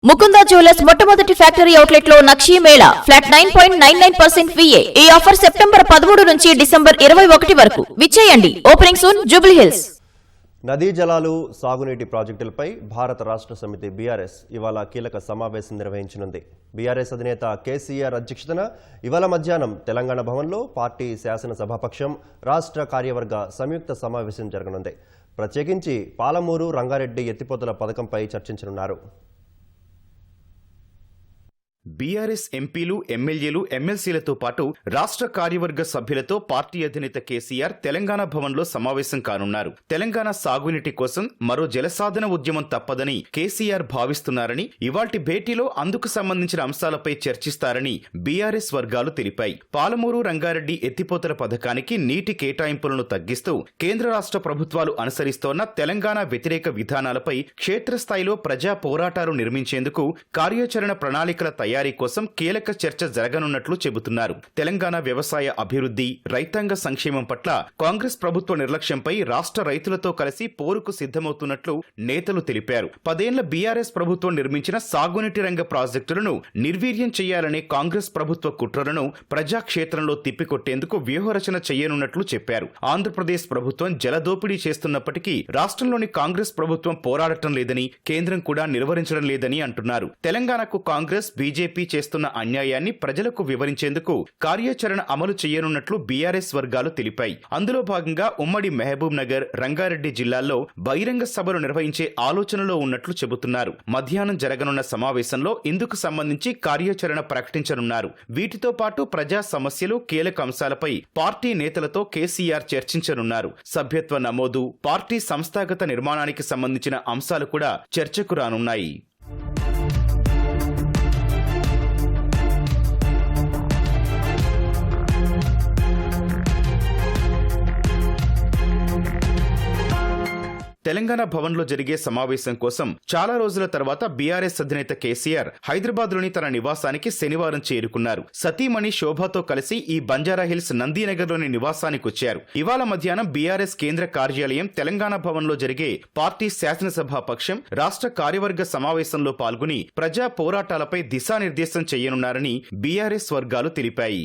Mukunda jewellers మొట్టమొదటి factory outlet లో Nakshi Mela flat 9.99% VA. ఈ ఆఫర్ సెప్టెంబర్ 13 నుంచి డిసెంబర్ 21 వరకు. విచ్చేయండి. Opening soon Jubilee Hills. నదీ జలాలు సాగునీటి ప్రాజెక్టులపై భారత రాష్ట్ర సమితి బీఆర్ఎస్ ఇవాళ కీలక సమావేశం నిర్వహించనుంది. బీఆర్ఎస్ అధినేత కేసీఆర్ అధ్యక్షతన ఇవాళ మధ్యాహ్నం తెలంగాణ భవన్లో పార్టీ శాసనసభాపక్షం రాష్ట్ర కార్యవర్గ సంయుక్త సమావేశం జరగనుంది. ప్రత్యేకించి పాలమూరు రంగారెడ్డి ఎత్తిపోతల పథకంపై చర్చించనున్నారు. బీఆర్ఎస్ ఎంపీలు, ఎమ్మెల్యేలు, ఎమ్మెల్సీలతో పాటు రాష్ట్ర కార్యవర్గ సభ్యులతో పార్టీ అధినేత కేసీఆర్ తెలంగాణ భవన్లో సమావేశం కానున్నారు. తెలంగాణ సాగునీటి కోసం మరో జలసాధన ఉద్యమం తప్పదని కేసీఆర్ భావిస్తున్నారని, ఇవాల్టి భేటీలో అందుకు సంబంధించిన అంశాలపై చర్చిస్తారని బీఆర్ఎస్ వర్గాలు తెలిపాయి. పాలమూరు రంగారెడ్డి ఎత్తిపోతల పథకానికి నీటి కేటాయింపులను తగ్గిస్తూ కేంద్ర రాష్ట్ర ప్రభుత్వాలు అనుసరిస్తోన్న తెలంగాణ వ్యతిరేక విధానాలపై క్షేత్రస్థాయిలో ప్రజా పోరాటాలు నిర్మించేందుకు కార్యాచరణ ప్రణాళికల తయారీ కోసం కీలక చర్చ జరగనున్నట్లు చెబుతున్నారు. తెలంగాణ వ్యవసాయ అభివృద్ధి, రైతాంగ సంక్షేమం పట్ల కాంగ్రెస్ ప్రభుత్వ నిర్లక్ష్యంపై రాష్ట్ర రైతులతో కలిసి పోరుకు సిద్ధమవుతున్నట్లు నేతలు తెలిపారు. 10 ఏళ్ల బీఆర్ఎస్ ప్రభుత్వం నిర్మించిన సాగునీటి రంగ ప్రాజెక్టులను నిర్వీర్యం చేయాలనే కాంగ్రెస్ ప్రభుత్వ కుట్రలను ప్రజాక్షేత్రంలో తిప్పికొట్టేందుకు వ్యూహరచన చేయనున్నట్లు చెప్పారు. ఆంధ్రప్రదేశ్ ప్రభుత్వం జలదోపిడీ చేస్తున్నప్పటికీ రాష్ట్రంలోని కాంగ్రెస్ ప్రభుత్వం పోరాడటం లేదని, కేంద్రం కూడా నిర్వహించడం లేదని అంటున్నారు. తెలంగాణకు కాంగ్రెస్, బీజేపీ చేస్తున్న అన్యాయాన్ని ప్రజలకు వివరించేందుకు కార్యాచరణ అమలు చేయనున్నట్లు బీఆర్ఎస్ వర్గాలు తెలిపాయి. అందులో భాగంగా ఉమ్మడి మహబూబ్ నగర్, రంగారెడ్డి జిల్లాల్లో బహిరంగ సభలు నిర్వహించే ఆలోచనలో ఉన్నట్లు చెబుతున్నారు. మధ్యాహ్నం జరగనున్న సమావేశంలో ఇందుకు సంబంధించి కార్యాచరణ ప్రకటించనున్నారు. వీటితో పాటు ప్రజా సమస్యలు, కీలక అంశాలపై పార్టీ నేతలతో కేసీఆర్ చర్చించనున్నారు. సభ్యత్వ నమోదు, పార్టీ సంస్థాగత నిర్మాణానికి సంబంధించిన అంశాలు కూడా చర్చకు రానున్నాయి. తెలంగాణ భవన్లో జరిగే సమావేశం కోసం చాలా రోజుల తర్వాత బీఆర్ఎస్ అధినేత కేసీఆర్ హైదరాబాద్లోని తన నివాసానికి శనివారం చేరుకున్నారు. సతీమణి శోభాతో కలిసి ఈ బంజారాహిల్స్ నందీనగర్లోని నివాసానికొచ్చారు. ఇవాళ మధ్యాహ్నం బీఆర్ఎస్ కేంద్ర కార్యాలయం తెలంగాణ భవన్లో జరిగే పార్టీ శాసనసభాపక్షం రాష్ట్ర కార్యవర్గ సమావేశంలో పాల్గొని ప్రజా పోరాటాలపై దిశానిర్దేశం చేయనున్నారని బీఆర్ఎస్ వర్గాలు తెలిపాయి.